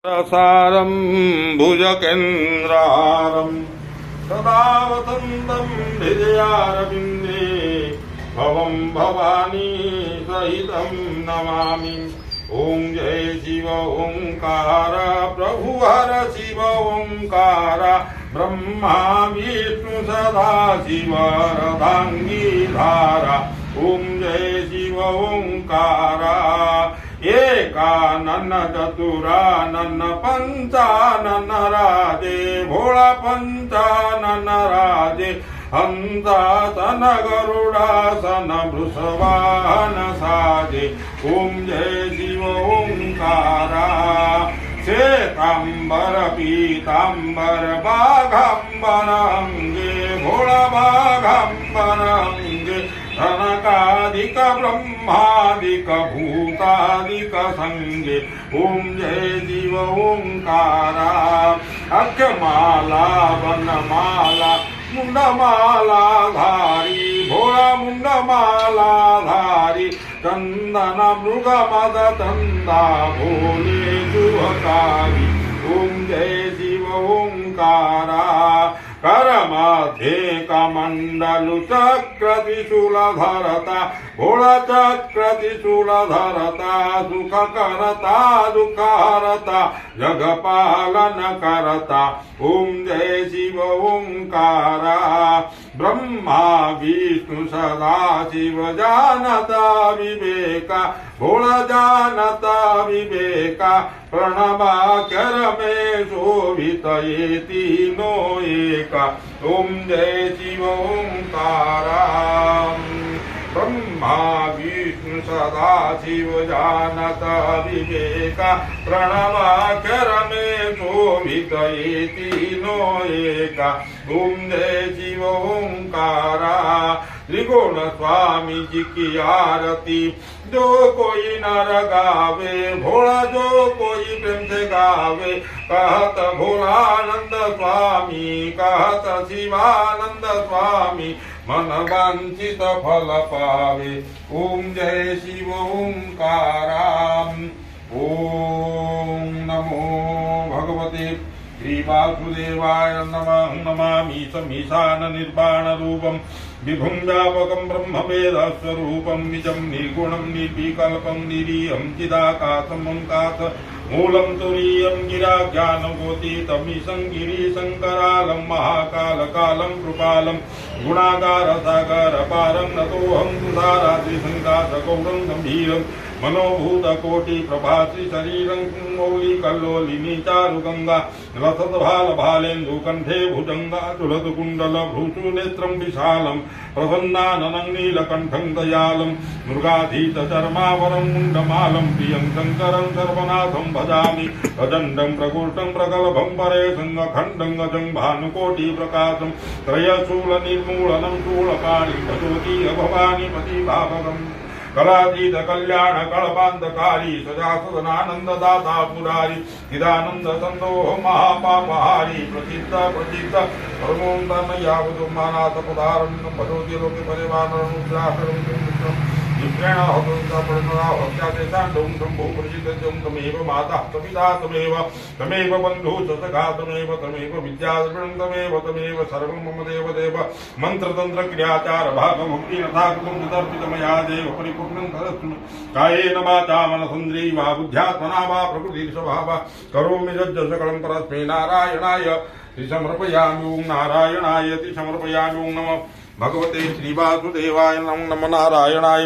सारं भुजकेन्द्रारं सदा वसन्तं हृदयारविन्दे भवं भवानी सहितं नमामि। ओं जय शिव ओंकार प्रभु हर शिव ओंकार ब्रह्मा विष्णु सदा शिव अर्धांगी धारा। ओं जय शिव ओंकारा एकानन चतुरानन पंचानन राजे भोळा पंचानन राजे हंसासन गरुडासन वृषवाहन साजे। ओं जय शिव ओंकारा श्वेतांबर पीतांबर बाघांबर अंगे भोळा बाघांबर अंगे धनकादिक ब्रह्मादिक भूतादिक संगे। ओं जय शिव ओंकारा अक्षमाला वनमाला मुंडमाला धारी भोळा मुंडमाला धारी चंदन मृग मद चंदा भोले शुभकारी। ओं जय शिव ओंकारा करमध्ये कमंडलु चक्र त्रिशूल धरता भोळा चक्र त्रिशूल धरता सुख करता दुःख हरता जगपालन करता। ओं जय शिव ओंकारा ब्रह्मा विष्णु सदा शिव जानता विवेका भोळा जानता विवेका प्रणवाक्षर में शोभित येति नो एका। ओं जय शिव ओंकारा ब्रह्मा विष्णु सदा शिव जानता विवेका प्रणवाक्षर में शोभित येति नो एका। ओं जय शिव ओंकारा त्रिगुण स्वामी जी की आरती जो कोई नर गावे भोला जो कोई प्रेम से गावे कहत भोलानंद स्वामी कहत शिवानंद स्वामी मन वांछित फल पावे। ओं जय शिव ओंकारा ओं नमो भगवते श्री वासुदेवाय नमः। नमामि समीशान निर्वाण रूपम विभुं व्यापकं ब्रह्मवेदस्वरूपं निजं निर्गुणं निर्विकल्पं निरीहं चिदाकाशं ओंकाश मूलं तुरीयं गिराज्ञानगोतीतमीशं गिरिशङ्करालं महाकालकालं कृपालं गुणागारसागरपारं नतोऽहं तुषाराद्रिसङ्काशगौरं गम्भीरं मनोभूतकोटिप्रभासि शरीरं मौलिकल्लोलिनी चारुगङ्गा लसद्भालभालेन्दुकण्ठे भुजङ्गा तुलतुकुण्डलभ्रूषु नेत्रं विशालं प्रसन्नाननं नीलकण्ठं दयालं मृगाधीतचर्मावरं मुण्डमालं प्रियं शङ्करं सर्वनाथं भजामि प्रचण्डं प्रकृष्टं प्रगल्भं परेशं अखण्डं गजं भानुकोटिप्रकाशं त्रयशूलनिर्मूलनं शूलपाणिं भजोति भवानी पतिभावकम् कलातीत कल्याण कल्पांतकारी सदा सदनानंददाता पुरारी चिदानंद संदोह महापापहारी प्रसिद्ध प्रसिद्ध परमोन्नत यावदुमानाथ पदारं भजोति लोके परिवारं निप्रेण हतुंसा परणा हत्याते शांतं शंभो प्रसिद्धं तमेव माता तपिता तमेव बन्धु सखा तमेव विद्याद्रविणं तमेव सर्वं मम देव देव मंत्रतंत्र क्रियाचार भागमुक्ति नथाकृतं तदर्पितमया देव परिपूर्णं तदस्तु कायेन वाचा मनसेन्द्रिया वा बुद्ध्यात्मना वा प्रकृतिस्वभावा करोमि यज्ञ सकलं परस्मै नारायणाय समर्पयामि। ओं नारायणाय समर्पयामि। ओं नमः भगवते श्रीवासुदेवाय नमो नारायणाय।